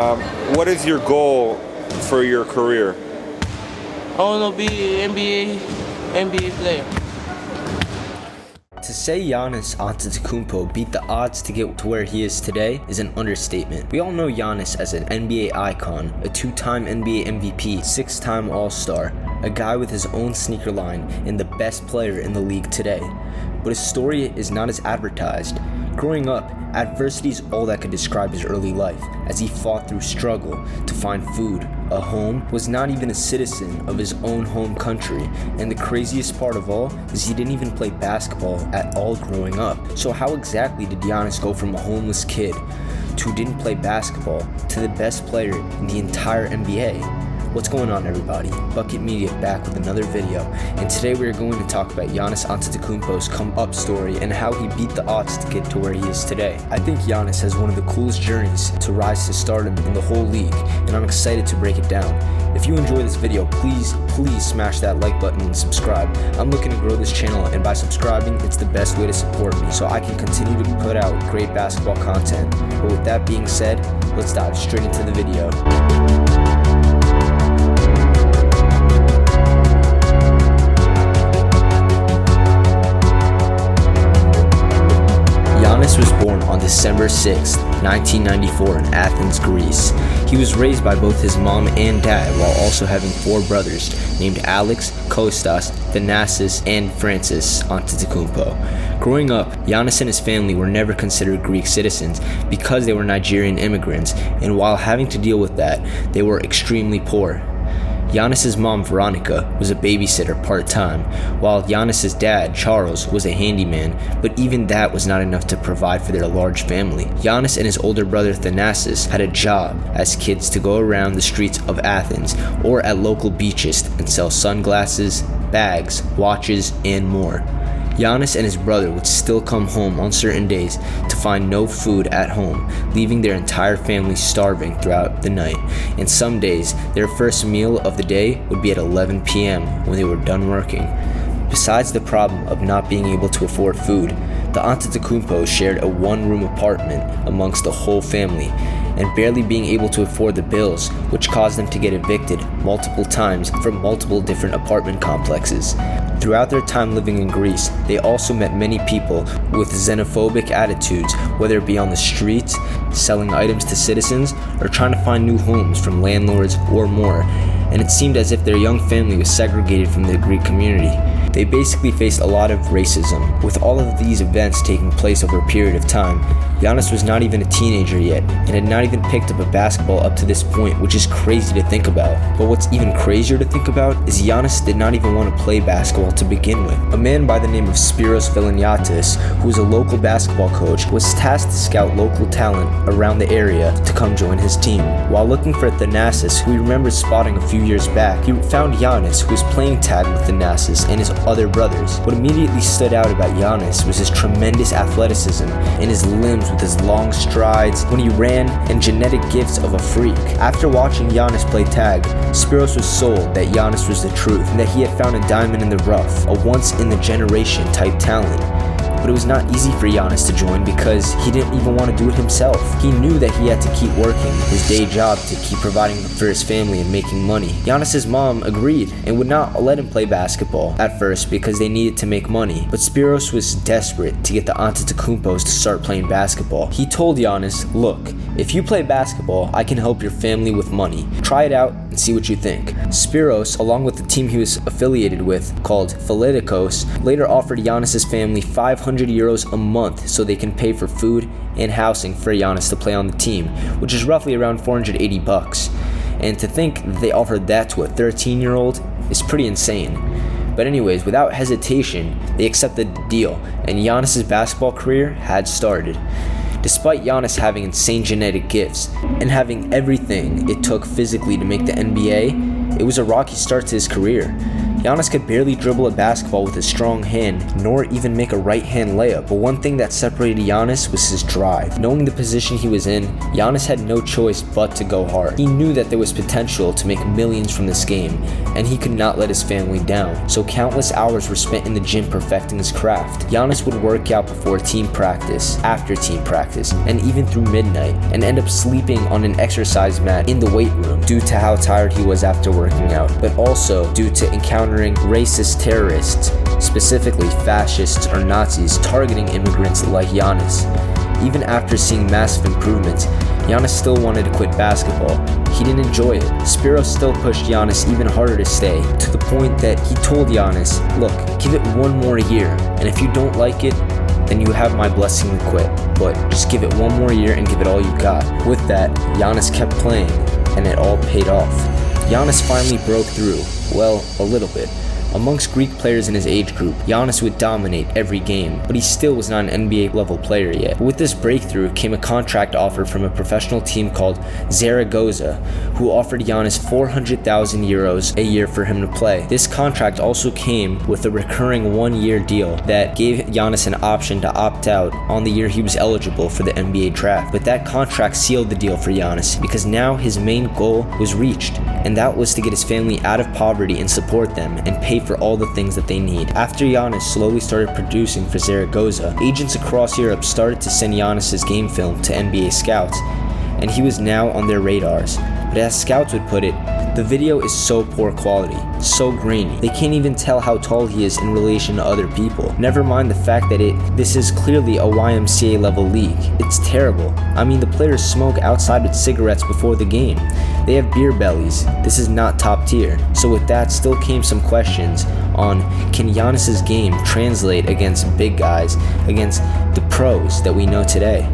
What is your goal for your career? I want to be an NBA player. To say Giannis Antetokounmpo beat the odds to get to where he is today is an understatement. We all know Giannis as an NBA icon, a two-time NBA MVP, six-time All-Star, a guy with his own sneaker line, and the best player in the league today. But his story is not as advertised. Growing up, adversity is all that could describe his early life, as he fought through struggle to find food, a home, was not even a citizen of his own home country, and the craziest part of all is he didn't even play basketball at all growing up. So how exactly did Giannis go from a homeless kid who didn't play basketball to the best player in the entire NBA? What's going on, everybody? Bucket Media back with another video, and today we are going to talk about Giannis Antetokounmpo's come-up story and how he beat the odds to get to where he is today. I think Giannis has one of the coolest journeys to rise to stardom in the whole league, and I'm excited to break it down. If you enjoy this video, please smash that like button and subscribe. I'm looking to grow this channel, and by subscribing, it's the best way to support me so I can continue to put out great basketball content. But with that being said, let's dive straight into the video. Giannis was born on December 6, 1994 in Athens, Greece. He was raised by both his mom and dad while also having four brothers named Alex, Kostas, Thanasis, and Francis Antetokounmpo. Growing up, Giannis and his family were never considered Greek citizens because they were Nigerian immigrants, and while having to deal with that, they were extremely poor. Giannis' mom, Veronica, was a babysitter part-time, while Giannis' dad, Charles, was a handyman, but even that was not enough to provide for their large family. Giannis and his older brother, Thanasis, had a job as kids to go around the streets of Athens or at local beaches and sell sunglasses, bags, watches, and more. Giannis and his brother would still come home on certain days to find no food at home, leaving their entire family starving throughout the night. And some days, their first meal of the day would be at 11 p.m. when they were done working. Besides the problem of not being able to afford food, the Antetokounmpos shared a one-room apartment amongst the whole family, and barely being able to afford the bills, which caused them to get evicted multiple times from multiple different apartment complexes. Throughout their time living in Greece, they also met many people with xenophobic attitudes, whether it be on the streets, selling items to citizens, or trying to find new homes from landlords or more, and it seemed as if their young family was segregated from the Greek community. They basically faced a lot of racism. With all of these events taking place over a period of time, Giannis was not even a teenager yet and had not even picked up a basketball up to this point, which is crazy to think about. But what's even crazier to think about is Giannis did not even want to play basketball to begin with. A man by the name of Spiros Vilaniatis, who was a local basketball coach, was tasked to scout local talent around the area to come join his team. While looking for Thanasis, who he remembers spotting a few years back, he found Giannis, who was playing tag with Thanasis and his other brothers. What immediately stood out about Giannis was his tremendous athleticism and his limbs with his long strides when he ran and genetic gifts of a freak. After watching Giannis play tag, Spiros was sold that Giannis was the truth and that he had found a diamond in the rough, a once-in-the-generation type talent. But it was not easy for Giannis to join because he didn't even want to do it himself. He knew that he had to keep working his day job to keep providing for his family and making money. Giannis' mom agreed and would not let him play basketball at first because they needed to make money. But Spiros was desperate to get the Antetokounmpos to start playing basketball. He told Giannis, "Look, if you play basketball, I can help your family with money. Try it out and see what you think." Spiros, along with the team he was affiliated with called Philadelphos, later offered Giannis' family 500 euros a month so they can pay for food and housing for Giannis to play on the team, which is roughly around $480. And to think they offered that to a 13-year-old is pretty insane. But anyways, without hesitation, they accepted the deal, and Giannis' basketball career had started. Despite Giannis having insane genetic gifts and having everything it took physically to make the NBA, it was a rocky start to his career. Giannis could barely dribble a basketball with a strong hand, nor even make a right-hand layup, but one thing that separated Giannis was his drive. Knowing the position he was in, Giannis had no choice but to go hard. He knew that there was potential to make millions from this game, and he could not let his family down, so countless hours were spent in the gym perfecting his craft. Giannis would work out before team practice, after team practice, and even through midnight, and end up sleeping on an exercise mat in the weight room due to how tired he was after working out, but also due to encountering racist terrorists, specifically fascists or Nazis targeting immigrants like Giannis. Even after seeing massive improvements, Giannis still wanted to quit basketball. He didn't enjoy it. Spiro still pushed Giannis even harder to stay, to the point that he told Giannis, "Look, give it one more year, and if you don't like it, then you have my blessing to quit. But just give it one more year and give it all you got." With that, Giannis kept playing, and it all paid off. Giannis finally broke through, well, a little bit. Amongst Greek players in his age group, Giannis would dominate every game, but he still was not an NBA level player yet. But with this breakthrough came a contract offer from a professional team called Zaragoza, who offered Giannis 400,000 euros a year for him to play. This contract also came with a recurring one-year deal that gave Giannis an option to opt out on the year he was eligible for the NBA draft. But that contract sealed the deal for Giannis, because now his main goal was reached, and that was to get his family out of poverty and support them and pay for all the things that they need. After Giannis slowly started producing for Zaragoza, agents across Europe started to send Giannis' game film to NBA scouts, and he was now on their radars. But as scouts would put it, the video is so poor quality, so grainy, they can't even tell how tall he is in relation to other people. Never mind the fact that this is clearly a YMCA level league. It's terrible. I mean, the players smoke outside with cigarettes before the game. They have beer bellies. This is not top tier. So with that still came some questions on, can Giannis' game translate against big guys, against the pros that we know today?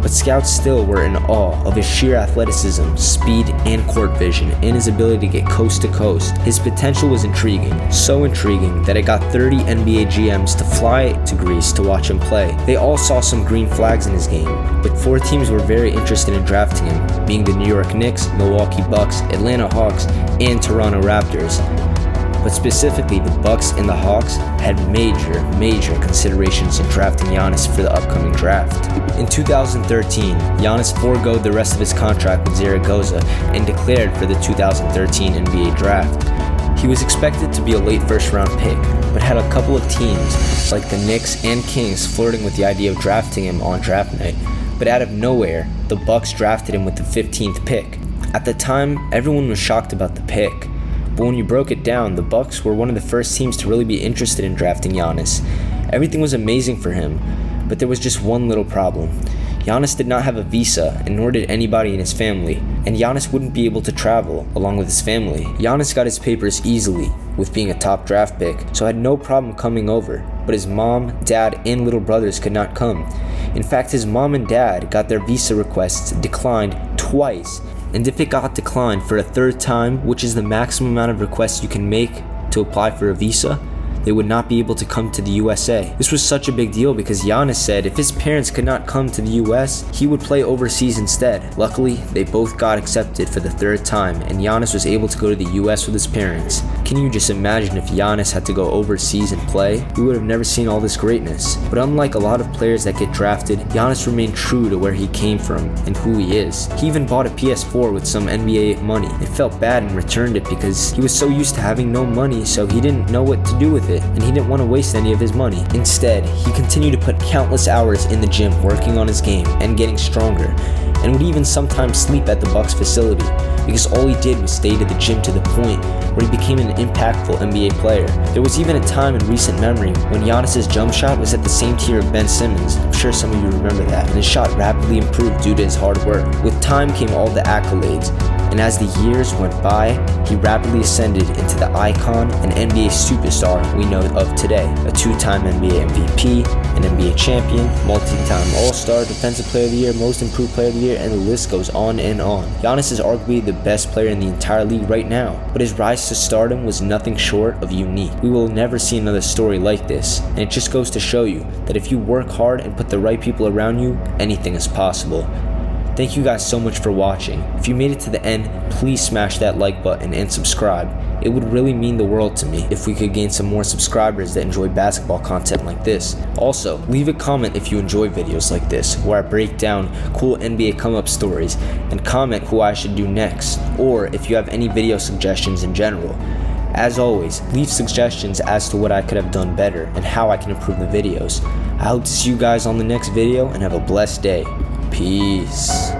But scouts still were in awe of his sheer athleticism, speed, and court vision, and his ability to get coast to coast. His potential was intriguing, so intriguing that it got 30 NBA GMs to fly to Greece to watch him play. They all saw some green flags in his game, but 4 teams were very interested in drafting him, being the New York Knicks, Milwaukee Bucks, Atlanta Hawks, and Toronto Raptors. But specifically, the Bucks and the Hawks had major considerations in drafting Giannis for the upcoming draft. In 2013, Giannis foregoed the rest of his contract with Zaragoza and declared for the 2013 NBA draft. He was expected to be a late first-round pick, but had a couple of teams, like the Knicks and Kings, flirting with the idea of drafting him on draft night. But out of nowhere, the Bucks drafted him with the 15th pick. At the time, everyone was shocked about the pick. But when you broke it down, the Bucks were one of the first teams to really be interested in drafting Giannis. Everything was amazing for him, but there was just one little problem. Giannis did not have a visa, and nor did anybody in his family, and Giannis wouldn't be able to travel along with his family. Giannis got his papers easily, with being a top draft pick, so had no problem coming over, but his mom, dad, and little brothers could not come. In fact, his mom and dad got their visa requests declined twice, and if it got declined for a third time, which is the maximum amount of requests you can make to apply for a visa, they would not be able to come to the USA. This was such a big deal because Giannis said if his parents could not come to the US, he would play overseas instead. Luckily, they both got accepted for the third time, and Giannis was able to go to the US with his parents. Can you just imagine if Giannis had to go overseas and play? We would have never seen all this greatness. But unlike a lot of players that get drafted, Giannis remained true to where he came from and who he is. He even bought a PS4 with some NBA money. It felt bad and returned it because he was so used to having no money, so he didn't know what to do with it, and he didn't want to waste any of his money. Instead, he continued to put countless hours in the gym working on his game and getting stronger, and would even sometimes sleep at the Bucks facility because all he did was stay to the gym to the point where he became an impactful NBA player. There was even a time in recent memory when Giannis' jump shot was at the same tier of Ben Simmons. I'm sure some of you remember that, and his shot rapidly improved due to his hard work. With time came all the accolades, and as the years went by, he rapidly ascended into the icon and NBA superstar we know of today. A 2-time NBA MVP, an NBA champion, multi-time All-Star, Defensive Player of the Year, Most Improved Player of the Year, and the list goes on and on. Giannis is arguably the best player in the entire league right now, but his rise to stardom was nothing short of unique. We will never see another story like this, and it just goes to show you that if you work hard and put the right people around you, anything is possible. Thank you guys so much for watching. If you made it to the end, please smash that like button and subscribe. It would really mean the world to me if we could gain some more subscribers that enjoy basketball content like this. Also, leave a comment if you enjoy videos like this, where I break down cool NBA come-up stories, and comment who I should do next, or if you have any video suggestions in general. As always, leave suggestions as to what I could have done better and how I can improve the videos. I hope to see you guys on the next video and have a blessed day. Peace.